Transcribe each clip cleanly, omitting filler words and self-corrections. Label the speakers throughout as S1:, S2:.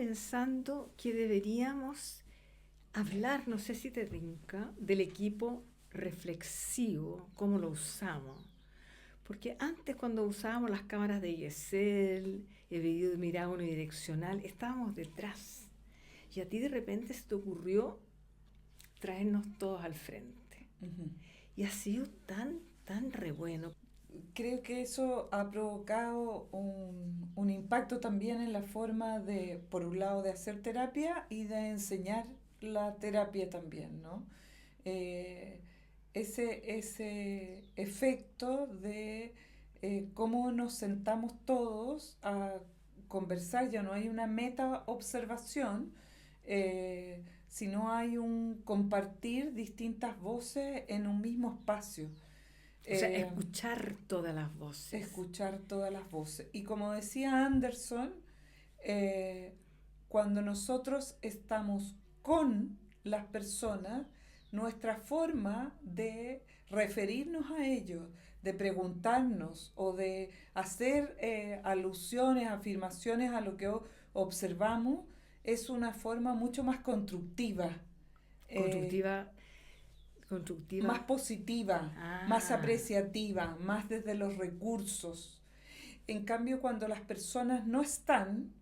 S1: pensando que deberíamos hablar, no sé si te rinca, del equipo reflexivo, cómo lo usamos. Porque antes cuando usábamos las cámaras de ISL, el video de mirada unidireccional, estábamos detrás. Y a ti de repente se te ocurrió traernos todos al frente.
S2: Ujú.
S1: Y ha sido tan re bueno.
S2: Creo que eso ha provocado un impacto también en la forma de, por un lado, de hacer terapia y de enseñar la terapia también, ¿no? Eh, ese efecto de cómo nos sentamos todos a conversar, ya no hay una meta observación, sino hay un compartir distintas voces en un mismo espacio.
S1: O sea,
S2: Eh,
S1: escuchar todas las voces.
S2: Escuchar todas las voces. Y como decía Anderson, eh, cuando nosotros estamos con las personas, nuestra forma de referirnos a ellos, de preguntarnos o de hacer alusiones, afirmaciones a lo que observamos, es una forma mucho más constructiva, eh,
S1: Constructiva, constructiva.
S2: más positiva, más
S1: Ah,
S2: apreciativa, más desde los recursos. En cambio, cuando las personas no están,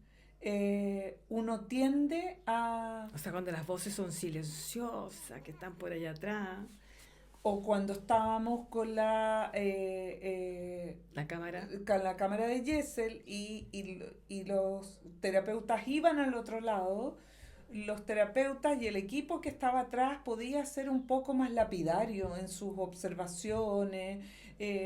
S2: uno tiende a,
S1: o sea, cuando las voces son silenciosas, que están por allá atrás,
S2: o cuando estábamos
S1: la cámara.
S2: con la cámara de Jessel y los terapeutas iban al otro lado, los terapeutas y el equipo que estaba atrás podía ser un poco más lapidario en sus observaciones,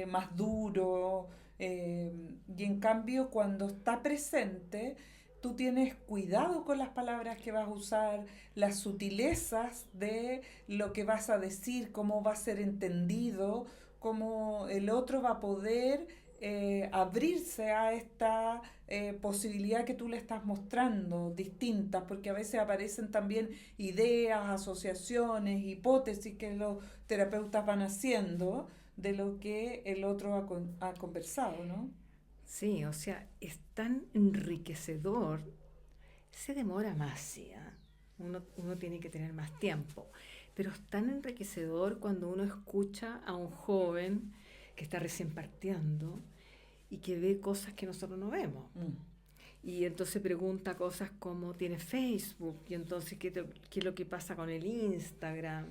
S2: más duro, y en cambio cuando está presente, tú tienes cuidado con las palabras que vas a usar, las sutilezas de lo que vas a decir, cómo va a ser entendido, cómo el otro va a poder abrirse a esta posibilidad que tú le estás mostrando, distintas, porque a veces aparecen también ideas, asociaciones, hipótesis que los terapeutas van haciendo de lo que el otro ha conversado, ¿no?
S1: Sí, o sea, es tan enriquecedor. Se demora más, sí, ¿ah? Uno tiene que tener más tiempo. Pero es tan enriquecedor cuando uno escucha a un joven que está recién partiendo y que ve cosas que nosotros no vemos.
S2: Mm.
S1: Y entonces pregunta cosas como, ¿tiene Facebook? Y entonces, ¿qué es lo que pasa con el Instagram?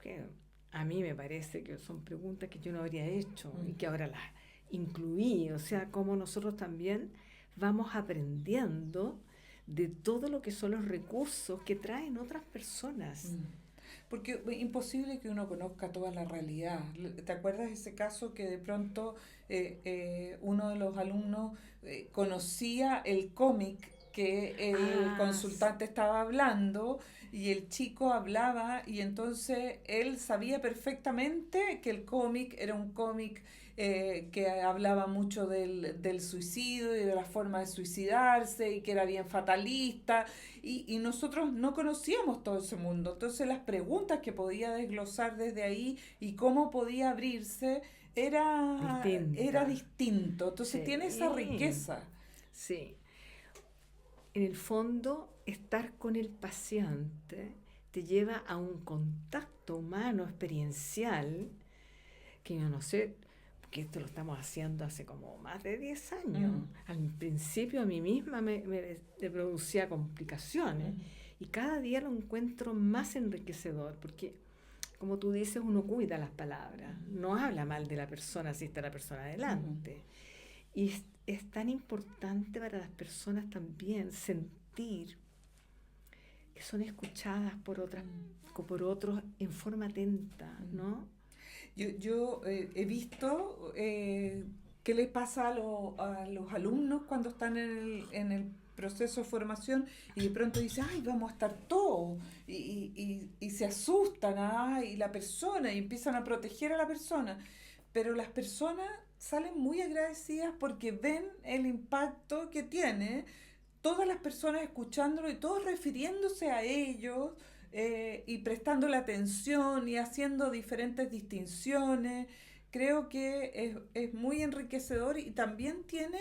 S1: Que a mí me parece que son preguntas que yo no habría hecho y
S2: Mm.
S1: que ahora las incluí. O sea, como nosotros también vamos aprendiendo de todo lo que son los recursos que traen otras personas.
S2: Mm. Porque es imposible que uno conozca toda la realidad. ¿Te acuerdas de ese caso que de pronto uno de los alumnos conocía el cómic que el
S1: Ah,
S2: consultante estaba hablando y el chico hablaba y entonces él sabía perfectamente que el cómic era un cómic que hablaba mucho del suicidio y de la forma de suicidarse y que era bien fatalista y nosotros no conocíamos todo ese mundo. Entonces las preguntas que podía desglosar desde ahí y cómo podía abrirse era
S1: distinta.
S2: distinto. Entonces tiene esa
S1: Sí,
S2: riqueza.
S1: sí. En el fondo, estar con el paciente te lleva a un contacto humano, experiencial, que yo no sé, porque esto lo estamos haciendo hace como más de 10 años.
S2: Mm,
S1: Al principio a mí misma me producía complicaciones
S2: mm,
S1: y cada día lo encuentro más enriquecedor, porque como tú dices, uno cuida las palabras, no habla mal de la persona si está la persona
S2: mm,
S1: adelante. Y es tan importante para las personas también sentir que son escuchadas por otros en forma atenta,
S2: mm.
S1: ¿no?
S2: Yo he visto qué le pasa a los alumnos cuando están en el proceso de formación y de pronto dicen, ay, vamos a estar todos, y se asustan, ay, la persona, y empiezan a proteger a la persona. Pero las personas salen muy agradecidas porque ven el impacto que tiene todas las personas escuchándolo y todos refiriéndose a ellos y prestándole atención y haciendo diferentes distinciones. Creo que es muy enriquecedor y también tiene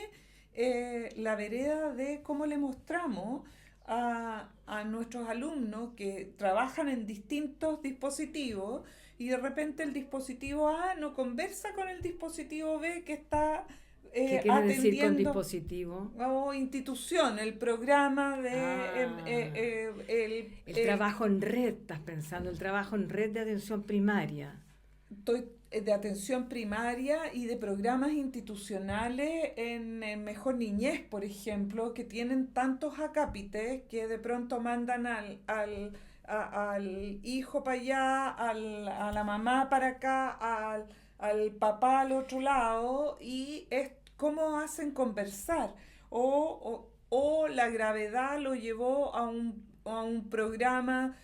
S2: la vereda de cómo le mostramos a nuestros alumnos que trabajan en distintos dispositivos y de repente el dispositivo A no conversa con el dispositivo B que está
S1: ¿Qué quiere decir con
S2: atendiendo
S1: dispositivo?
S2: o institución, el programa de
S1: Ah, el trabajo en red, estás pensando, el trabajo en red de atención primaria.
S2: estoy de atención primaria y de programas institucionales en Mejor Niñez, por ejemplo, que tienen tantos acápites que de pronto mandan al hijo para allá, a la mamá para acá, al papá al otro lado, y es cómo hacen conversar. O la gravedad lo llevó a un programa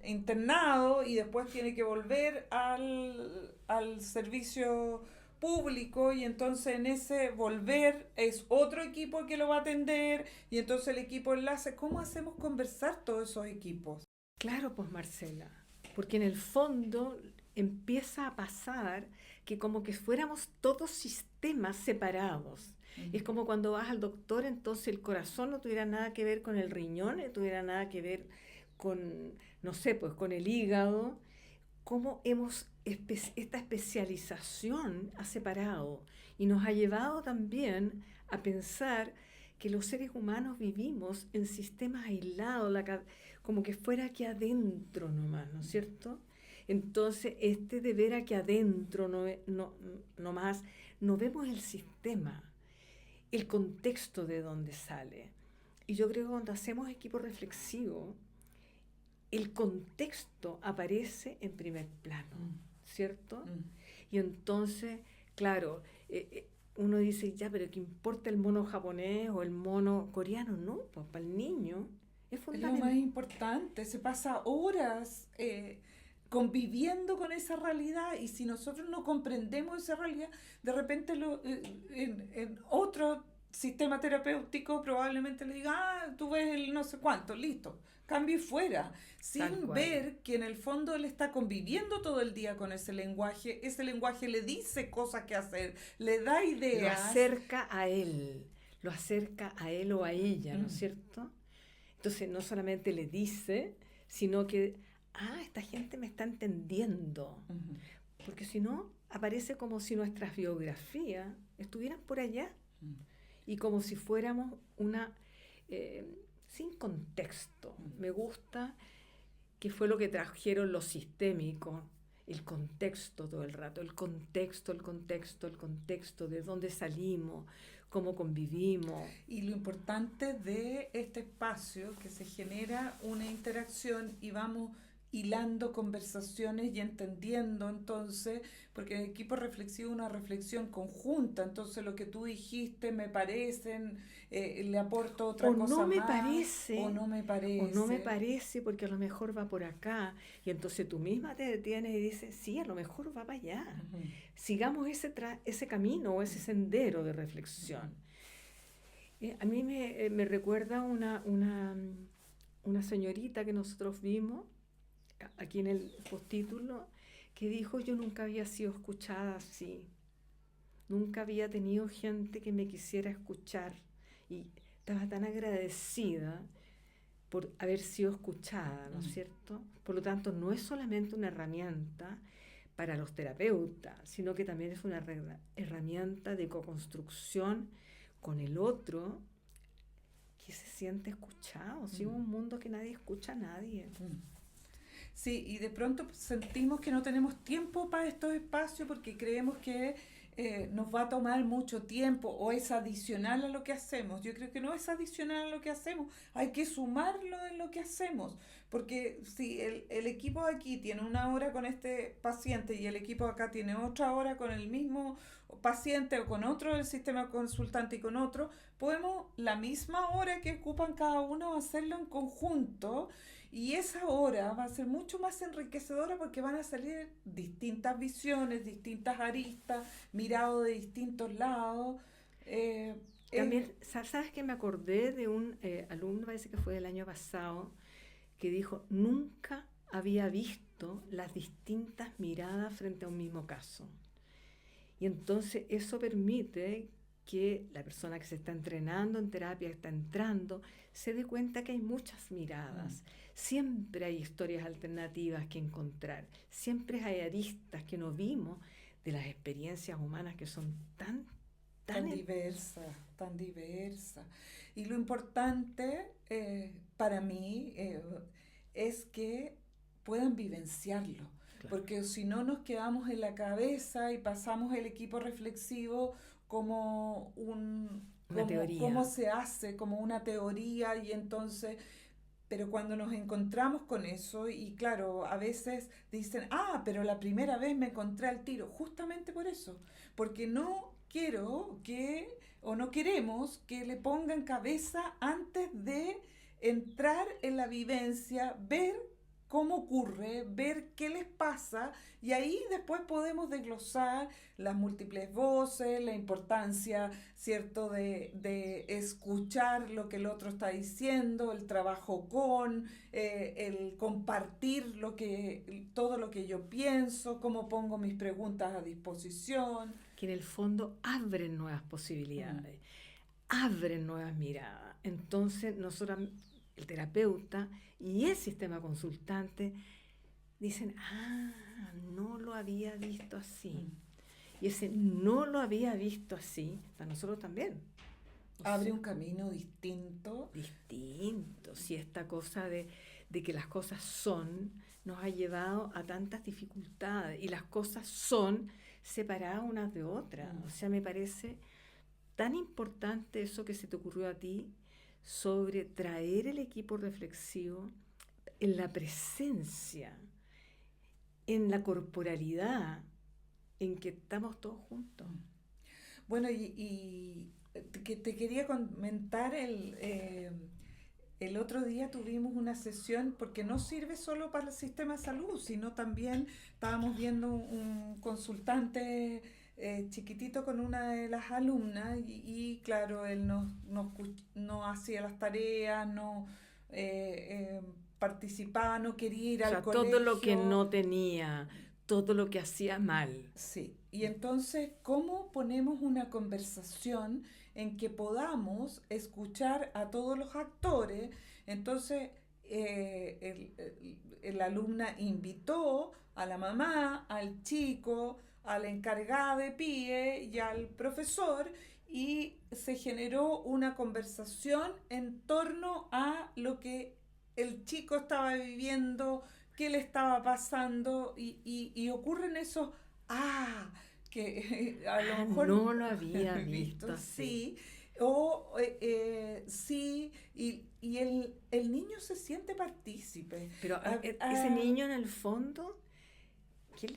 S2: internado y después tiene que volver al servicio público y entonces en ese volver es otro equipo que lo va a atender y entonces el equipo enlace. ¿Cómo hacemos conversar todos esos equipos?
S1: Claro, pues Marcela, porque en el fondo empieza a pasar que como que fuéramos todos sistemas separados. Es como cuando vas al doctor, entonces el corazón no tuviera nada que ver con el riñón, no tuviera nada que ver con, no sé, pues con el hígado. Cómo esta especialización ha separado y nos ha llevado también a pensar que los seres humanos vivimos en sistemas aislados, como que fuera aquí adentro nomás, ¿no es cierto? Entonces, de ver aquí adentro nomás, no vemos el sistema, el contexto de dónde sale. Y yo creo que cuando hacemos equipo reflexivo, el contexto aparece en primer plano, ¿cierto? Y entonces, claro, uno dice, ya, pero ¿qué importa el mono japonés o el mono coreano? No, pues para el niño es
S2: Es lo más
S1: fundamental.
S2: importante, se pasa horas conviviendo con esa realidad y si nosotros no comprendemos esa realidad, de repente en otro sistema terapéutico probablemente le diga, ah, tú ves el no sé cuánto, listo, cambio y fuera,
S1: Tal
S2: sin
S1: cual.
S2: ver que en el fondo él está conviviendo todo el día con ese lenguaje le dice cosas que hacer, le da
S1: Lo
S2: ideas.
S1: acerca a él, lo acerca a él o a ella, ¿no es cierto? Entonces no solamente le dice, sino que, esta gente me está entendiendo.
S2: Ujú.
S1: Porque si no, aparece como si nuestras biografías estuvieran por allá y como si fuéramos eh, sin contexto. Me gusta que fue lo que trajeron los sistémicos, el contexto todo el rato, el contexto, el contexto, el contexto, de dónde salimos, cómo convivimos.
S2: Y lo importante de este espacio, que se genera una interacción y vamos hilando conversaciones y entendiendo entonces, porque el equipo reflexivo es una reflexión conjunta, entonces lo que tú dijiste me parecen, le aporto
S1: O
S2: otra
S1: no
S2: cosa
S1: me
S2: más, o
S1: parece,
S2: no me
S1: o no me
S2: parece.
S1: parece porque a lo mejor va por acá. Y entonces tú misma te detienes y dices, sí, a lo mejor va para allá.
S2: Ujú.
S1: Sigamos ese camino o ese sendero de reflexión. A mí me recuerda una señorita que nosotros vimos aquí en el postítulo que dijo, yo nunca había sido escuchada así, nunca había tenido gente que me quisiera escuchar y estaba tan agradecida por haber sido escuchada, ¿no es cierto? Por lo tanto, no es solamente una herramienta para los terapeutas, sino que también es una herramienta de co-construcción con el otro que se siente escuchado. Si es un mundo que nadie escucha a nadie.
S2: Sí, y de pronto sentimos que no tenemos tiempo para estos espacios porque creemos que nos va a tomar mucho tiempo o es adicional a lo que hacemos. Yo creo que no es adicional a lo que hacemos, hay que sumarlo en lo que hacemos, porque si el equipo de aquí tiene una hora con este paciente y el equipo de acá tiene otra hora con el mismo paciente o con otro del sistema consultante y con otro, podemos la misma hora que ocupan cada uno hacerlo en conjunto y esa hora va a ser mucho más enriquecedora porque van a salir distintas visiones, distintas aristas, mirado de distintos lados. Eh,
S1: También,
S2: eh,
S1: ¿sabes que me acordé de un alumno, parece que fue del año pasado, que dijo, nunca había visto las distintas miradas frente a un mismo caso? Y entonces eso permite que la persona que se está entrenando en terapia, que está entrando, se dé cuenta que hay muchas miradas. Siempre hay historias alternativas que encontrar. Siempre hay aristas que no vimos de las experiencias humanas que son
S2: tan diversas, tan diversas. Y lo importante para mí es que puedan vivenciarlo,
S1: Claro.
S2: porque si no nos quedamos en la cabeza y pasamos el equipo reflexivo como
S1: Una teoría.
S2: cómo se hace, como una teoría, y entonces, pero cuando nos encontramos con eso, y claro, a veces dicen, pero la primera vez me encontré al tiro, justamente por eso, porque no quiero o no queremos que le pongan cabeza antes de entrar en la vivencia, ver cómo ocurre, ver qué les pasa, y ahí después podemos desglosar las múltiples voces, la importancia, ¿cierto?, de escuchar lo que el otro está diciendo, el trabajo el compartir todo lo que yo pienso, cómo pongo mis preguntas a disposición.
S1: Que en el fondo abren nuevas posibilidades, abren nuevas miradas. Entonces, nosotros, el terapeuta y el sistema consultante, dicen, no lo había visto así. Y ese no lo había visto así, para nosotros también.
S2: Abre un camino distinto.
S1: Distinto. Si esta cosa de que las cosas son, nos ha llevado a tantas dificultades. Y las cosas son separadas unas de otras. O sea, me parece tan importante eso que se te ocurrió a ti sobre traer el equipo reflexivo en la presencia, en la corporalidad, en que estamos todos juntos.
S2: Bueno, y que te quería comentar, el otro día tuvimos una sesión, porque no sirve solo para el sistema de salud, sino también estábamos viendo un consultante chiquitito con una de las alumnas, y claro, él no hacía las tareas, no participaba, no quería ir al colegio.
S1: Todo lo que no tenía, todo lo que hacía mal.
S2: Sí, y entonces, ¿cómo ponemos una conversación en que podamos escuchar a todos los actores? Entonces, la alumna invitó a la mamá, al chico, a la encargada de PIE y al profesor, y se generó una conversación en torno a lo que el chico estaba viviendo, qué le estaba pasando, y ocurren esos, que a lo mejor
S1: no lo había visto
S2: sí,
S1: así.
S2: o sí, y el niño se siente partícipe.
S1: Pero ese niño en el fondo,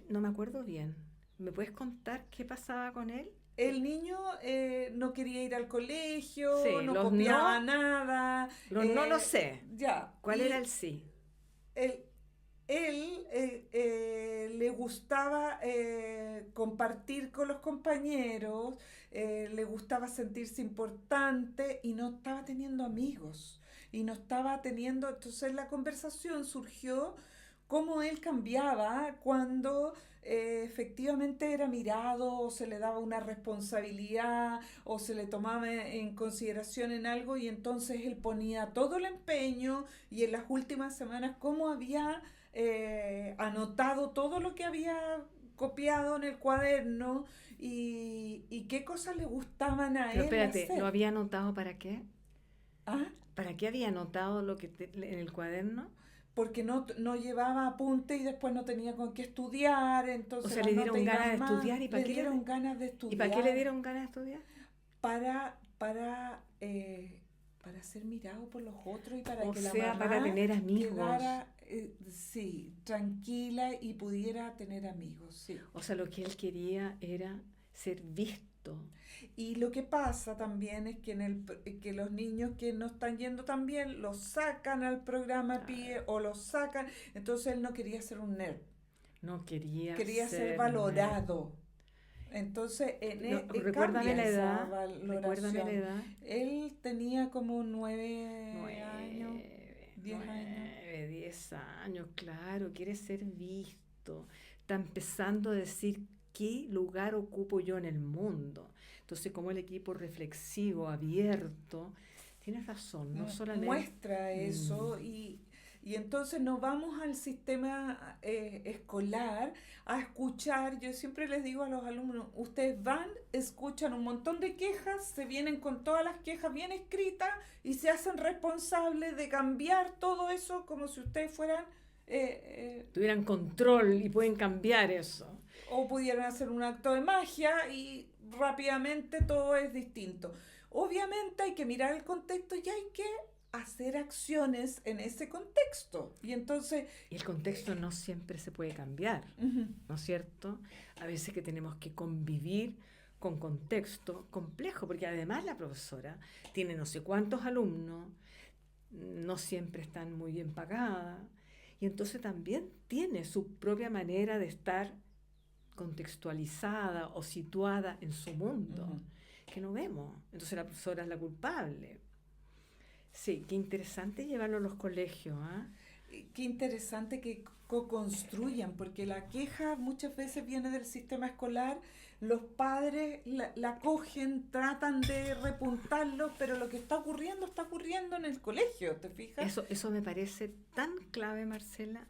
S1: no me acuerdo bien, ¿me puedes contar qué pasaba con él?
S2: El niño no quería ir al colegio,
S1: sí,
S2: no copiaba nada.
S1: No lo sé.
S2: Ya.
S1: ¿Cuál era el sí?
S2: Él le gustaba compartir con los compañeros, le gustaba sentirse importante, y no estaba teniendo amigos. Entonces la conversación surgió cómo él cambiaba cuando efectivamente era mirado, o se le daba una responsabilidad, o se le tomaba en consideración en algo, y entonces él ponía todo el empeño, y en las últimas semanas cómo había anotado todo lo que había copiado en el cuaderno, y qué cosas le gustaban a él.
S1: Pero espérate,
S2: hacer.
S1: ¿lo había anotado para qué?
S2: ¿Ah?
S1: ¿Para qué había anotado en el cuaderno?
S2: Porque no llevaba apunte y después no tenía con qué estudiar, entonces...
S1: O sea, le dieron ganas de estudiar, ¿y para qué
S2: le dieron ganas de estudiar?
S1: ¿Y para qué le dieron ganas de estudiar?
S2: Para ser mirado por los otros, y para que la mamá
S1: para tener amigos.
S2: Quedara, sí, tranquila y pudiera tener amigos, sí.
S1: O sea, lo que él quería era ser visto.
S2: Y lo que pasa también es que los niños que no están yendo tan bien los sacan al programa PIE, o los sacan. Entonces él no quería ser un nerd.
S1: No quería
S2: ser valorado. Nerd. Entonces,
S1: recuérdame la edad. Recuérdame la edad.
S2: Él tenía como 9 años. 10 años.
S1: 10 años, claro, quiere ser visto. Está empezando a decir qué lugar ocupo yo en el mundo. Entonces, como el equipo reflexivo, abierto, tienes razón, no solamente...
S2: Muestra eso y entonces nos vamos al sistema escolar a escuchar. Yo siempre les digo a los alumnos, ustedes van, escuchan un montón de quejas, se vienen con todas las quejas bien escritas y se hacen responsables de cambiar todo eso como si ustedes fueran...
S1: tuvieran control y pueden cambiar eso.
S2: o pudieran hacer un acto de magia y rápidamente todo es distinto. Obviamente hay que mirar el contexto y hay que hacer acciones en ese contexto. Y entonces...
S1: Y el contexto no siempre se puede cambiar,
S2: uh-huh.
S1: ¿no es cierto? A veces que tenemos que convivir con contexto complejo, porque además la profesora tiene no sé cuántos alumnos, no siempre están muy bien pagadas, y entonces también tiene su propia manera de estar contextualizada o situada en su mundo,
S2: uh-huh.
S1: que no vemos. Entonces la profesora es la culpable. Sí, qué interesante llevarlo a los colegios,
S2: Qué interesante que co-construyan, porque la queja muchas veces viene del sistema escolar, los padres la cogen, tratan de repuntarlo, pero lo que está ocurriendo en el colegio, ¿te fijas?
S1: Eso me parece tan clave, Marcela.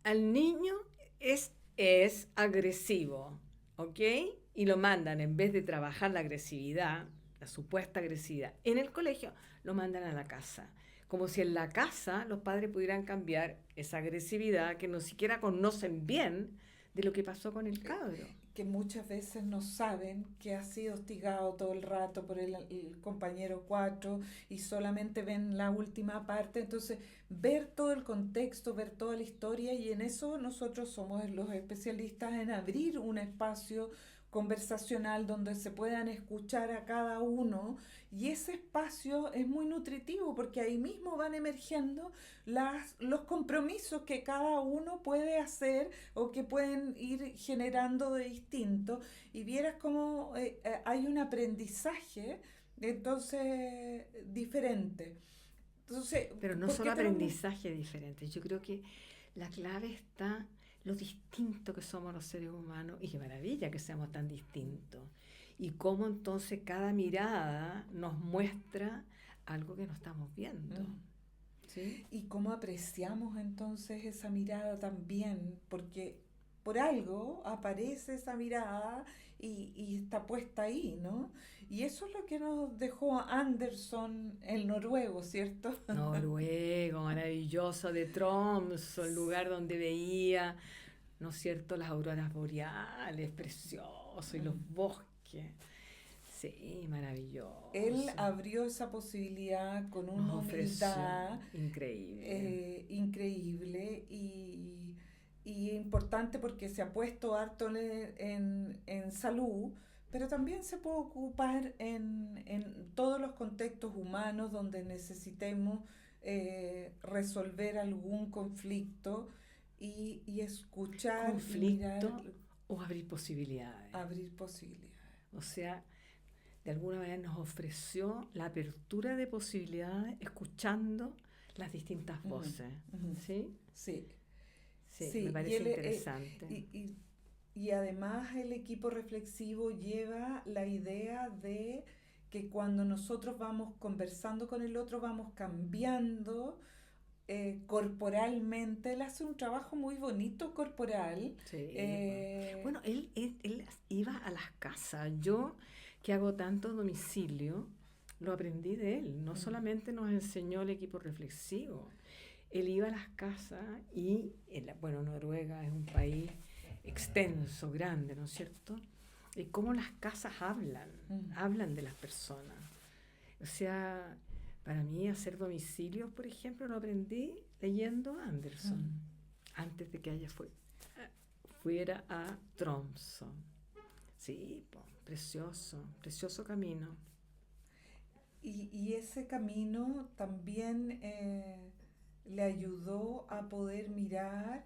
S1: Al niño es agresivo, ¿ok? Y lo mandan, en vez de trabajar la agresividad, la supuesta agresividad, en el colegio, lo mandan a la casa. Como si en la casa los padres pudieran cambiar esa agresividad que no siquiera conocen bien de lo que pasó con el cabro.
S2: Que muchas veces no saben que ha sido hostigado todo el rato por el compañero 4 y solamente ven la última parte. Entonces, ver todo el contexto, ver toda la historia, y en eso nosotros somos los especialistas en abrir un espacio conversacional donde se puedan escuchar a cada uno, y ese espacio es muy nutritivo porque ahí mismo van emergiendo los compromisos que cada uno puede hacer o que pueden ir generando de distinto, y vieras cómo hay un aprendizaje entonces diferente. Entonces,
S1: pero no solo aprendizaje diferente, yo creo que la clave está lo distinto que somos los seres humanos, y qué maravilla que seamos tan distintos, y cómo entonces cada mirada nos muestra algo que no estamos viendo.
S2: ¿Sí? Y cómo apreciamos entonces esa mirada también, porque por algo aparece esa mirada y está puesta ahí, ¿no? Y eso es lo que nos dejó Anderson, el noruego, ¿cierto?
S1: Noruego, maravilloso, de Tromsø, el lugar donde veía, ¿no es cierto?, las auroras boreales, precioso, y los bosques. Sí, maravilloso.
S2: Él abrió esa posibilidad con una humildad increíble y importante, porque se ha puesto harto en salud, pero también se puede ocupar en todos los contextos humanos donde necesitemos resolver algún conflicto y escuchar.
S1: Conflicto, y mirar, o abrir posibilidades.
S2: Abrir posibilidades.
S1: O sea, de alguna manera nos ofreció la apertura de posibilidades escuchando las distintas voces.
S2: Uh-huh.
S1: ¿Sí?
S2: Sí.
S1: Sí, me parece interesante.
S2: Y además el equipo reflexivo lleva la idea de que cuando nosotros vamos conversando con el otro, vamos cambiando corporalmente. Él hace un trabajo muy bonito corporal.
S1: Sí, bueno, él iba a las casas. Yo, que hago tanto domicilio, lo aprendí de él. No solamente nos enseñó el equipo reflexivo, él iba a las casas y, bueno, Noruega es un país extenso, grande, ¿no es cierto? Y cómo las casas hablan de las personas. O sea, para mí hacer domicilios, por ejemplo, lo aprendí leyendo Anderson, antes de que fuera a Tromsø. Sí, precioso camino.
S2: Y ese camino también le ayudó a poder mirar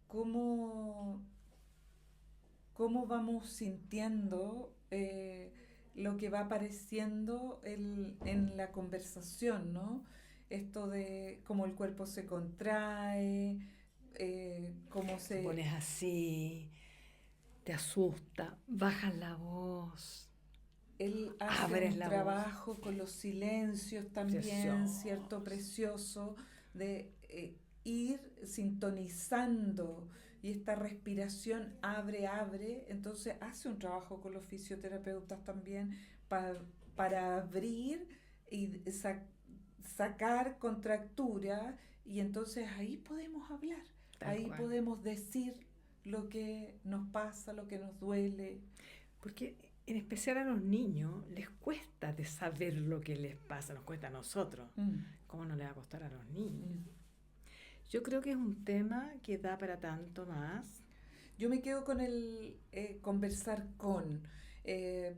S2: cómo vamos sintiendo lo que va apareciendo en la conversación, ¿no? Esto de cómo el cuerpo se contrae, cómo se...
S1: Te pones así, te asusta, bajas la voz,
S2: Él hace
S1: abres
S2: un
S1: la voz.
S2: trabajo con los silencios también,
S1: Precioso.
S2: ¿cierto? Precioso, de ir sintonizando y esta respiración abre, entonces hace un trabajo con los fisioterapeutas también para abrir y sacar contractura y entonces ahí podemos hablar,
S1: Tal
S2: ahí
S1: cual.
S2: podemos decir lo que nos pasa, lo que nos duele.
S1: Porque en especial a los niños les cuesta de saber lo que les pasa, nos cuesta a nosotros. ¿Cómo no le va a costar a los niños? Yo creo que es un tema que da para tanto más.
S2: Yo me quedo con el conversar con,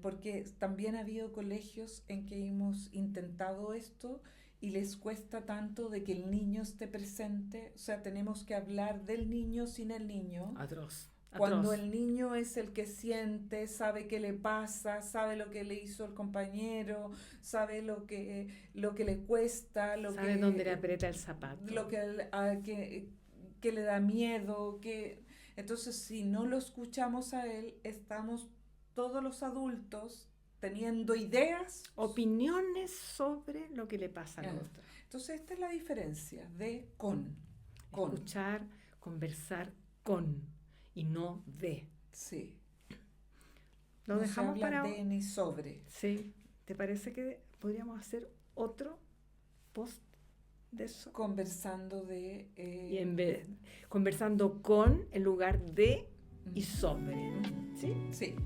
S2: porque también ha habido colegios en que hemos intentado esto y les cuesta tanto de que el niño esté presente, o sea, tenemos que hablar del niño sin el niño.
S1: Atroz.
S2: Cuando el niño es el que siente, sabe qué le pasa, sabe lo que le hizo el compañero, sabe lo que le cuesta,
S1: sabe dónde le aprieta el zapato.
S2: Lo que le da miedo, entonces si no lo escuchamos a él, estamos todos los adultos teniendo ideas,
S1: opiniones sobre lo que le pasa al otro.
S2: Entonces esta es la diferencia de con.
S1: Escuchar, conversar con. Y no de.
S2: Sí.
S1: Lo dejamos
S2: se habla
S1: para
S2: de ni sobre.
S1: Sí. ¿Te parece que podríamos hacer otro post de eso?
S2: Conversando de.
S1: Y en vez conversando con en lugar de y sobre. ¿Sí?
S2: Sí.